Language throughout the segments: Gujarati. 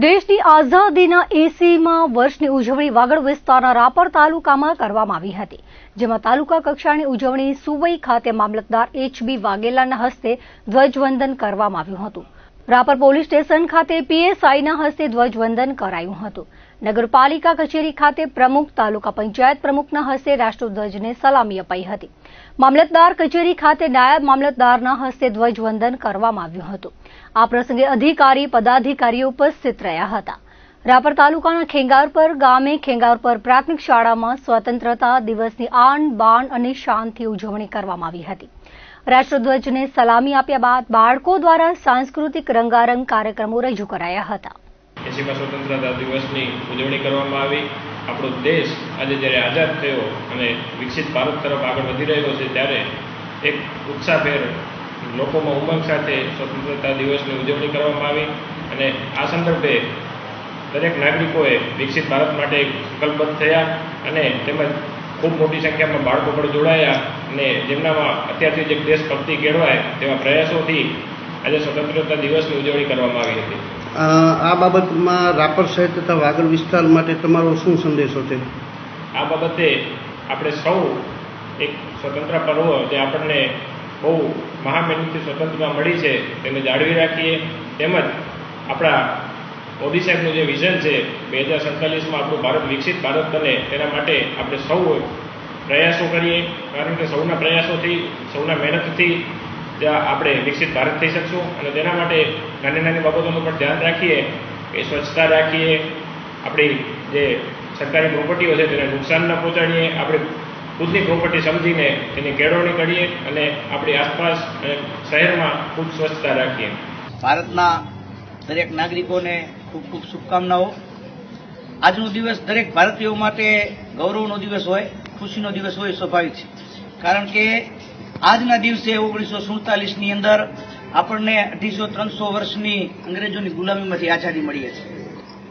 દેશની આઝાદીના 80મા વર્ષની ઉજવણી વાગડ વિસ્તારના રાપર તાલુકામાં કરવામાં આવી હતી, જેમાં તાલુકા કક્ષાની ઉજવણી સુવઈ ખાતે મામલતદાર એચ.બી. વાઘેલાના હસ્તે ધ્વજવંદન કરવામાં આવ્યું હતું. રાપર પોલીસ સ્ટેશન ખાતે પીએસઆઈના હસ્તે ધ્વજવંદન કરાયું હતું. નગરપાલિકા કચેરી ખાતે પ્રમુખ, તાલુકા પંચાયત પ્રમુખના હસ્તે રાષ્ટ્રધ્વજને સલામી અપાઈ હતી. મામલતદાર કચેરી ખાતે નાયબ મામલતદારના હસ્તે ધ્વજવંદન કરવામાં આવ્યું હતું. આ પ્રસંગે અધિકારી, પદાધિકારીઓ ઉપસ્થિત રહ્યા હતા. રાપર તાલુકાના ખેંગારપર ગામે ખેંગારપર પ્રાથમિક શાળામાં સ્વતંત્રતા દિવસની આન બાન અને શાનથી ઉજવણી કરવામાં આવી હતી. રાષ્ટ્રધ્વજને સલામી આપ્યા બાદ બાળકો દ્વારા સાંસ્કૃતિક રંગારંગ કાર્યક્રમો રજૂ કરાયા હતા. 80મા સ્વતંત્રતા દિવસની ઉજવણી કરવામાં આવી. આપણો દેશ આજે જ્યારે આઝાદ થયો અને વિકસિત ભારત તરફ આગળ વધી રહ્યો છે, ત્યારે એક ઉત્સાહભેર લોકોમાં ઉમંગ સાથે સ્વતંત્રતા દિવસની ઉજવણી કરવામાં આવી અને આ સંદર્ભે દરેક નાગરિકોએ વિકસિત ભારત માટે સંકલ્પબદ્ધ થયા અને તેમજ ખૂબ મોટી સંખ્યામાં બાળકો પણ જોડાયા અને જેમનામાં અત્યારથી જ એક દેશભક્તિ કેળવાય તેવા પ્રયાસોથી આજે સ્વતંત્રતા દિવસની ઉજવણી કરવામાં આવી હતી. આ બાબતમાં રાપર શહેર તથા વાગડ વિસ્તાર માટે તમારો શું સંદેશો છે? આ બાબતે આપણે સૌ એક સ્વતંત્ર પર્વ જે આપણને બહુ મહામહેનતથી સ્વતંત્રતા મળી છે તેને જાળવી રાખીએ, તેમજ આપણા મોદી સાહેબનું જે વિઝન છે 2047માં આપણું ભારત વિકસિત ભારત બને તેના માટે આપણે સૌ પ્રયાસો કરીએ, કારણ કે સૌના પ્રયાસોથી, સૌના મહેનતથી આપણે વિકસિત ભારત થઈ શકશું. અને તેના માટે નાની નાની બાબતોનું પણ ધ્યાન રાખીએ કે સ્વચ્છતા રાખીએ, આપણી જે સરકારી પ્રોપર્ટીઓ છે તેને નુકસાન ન પહોંચાડીએ, આપણે ખુદની પ્રોપર્ટી સમજીને તેની કેળવણી કરીએ અને આપણી આસપાસ અને શહેરમાં ખૂબ સ્વચ્છતા રાખીએ. ભારતના દરેક નાગરિકોને ખૂબ ખૂબ શુભકામનાઓ. આજનો દિવસ દરેક ભારતીયો માટે ગૌરવનો દિવસ હોય, ખુશીનો દિવસ હોય, સ્વાભાવિક છે. કારણ કે આજના દિવસે 1947ની અંદર આપણને 250-300 વર્ષની અંગ્રેજોની ગુલામીમાંથી આઝાદી મળી હતી.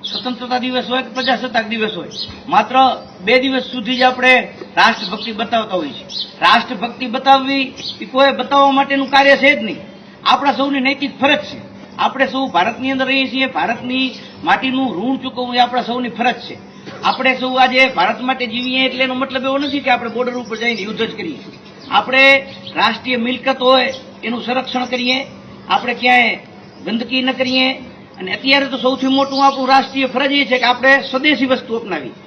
સ્વતંત્રતા દિવસ હોય કે પ્રજાસત્તાક દિવસ હોય, માત્ર 2 દિવસ સુધી જ આપણે રાષ્ટ્રભક્તિ બતાવતા હોઈએ છીએ. રાષ્ટ્રભક્તિ બતાવવી એ કોઈ બતાવવા માટેનું કાર્ય છે જ નહીં, આપણા સૌની નૈતિક ફરજ છે. આપણે સૌ ભારતની અંદર રહીએ છીએ, ભારતની માટીનું ઋણ ચૂકવવું એ આપણા સૌની ફરજ છે. આપણે સૌ આજે ભારત માટે જીવીએ એટલે એનો મતલબ એવો નથી કે આપણે બોર્ડર ઉપર જઈને યુદ્ધ જ કરીએ. આપણે રાષ્ટ્રીય મિલકત હોય એનું સંરક્ષણ કરીએ, આપણે ક્યાંય ગંદકી ન કરીએ. અને અત્યારે તો સૌથી મોટું આપણું રાષ્ટ્રીય ફરજ એ છે કે આપણે સ્વદેશી વસ્તુ અપનાવી.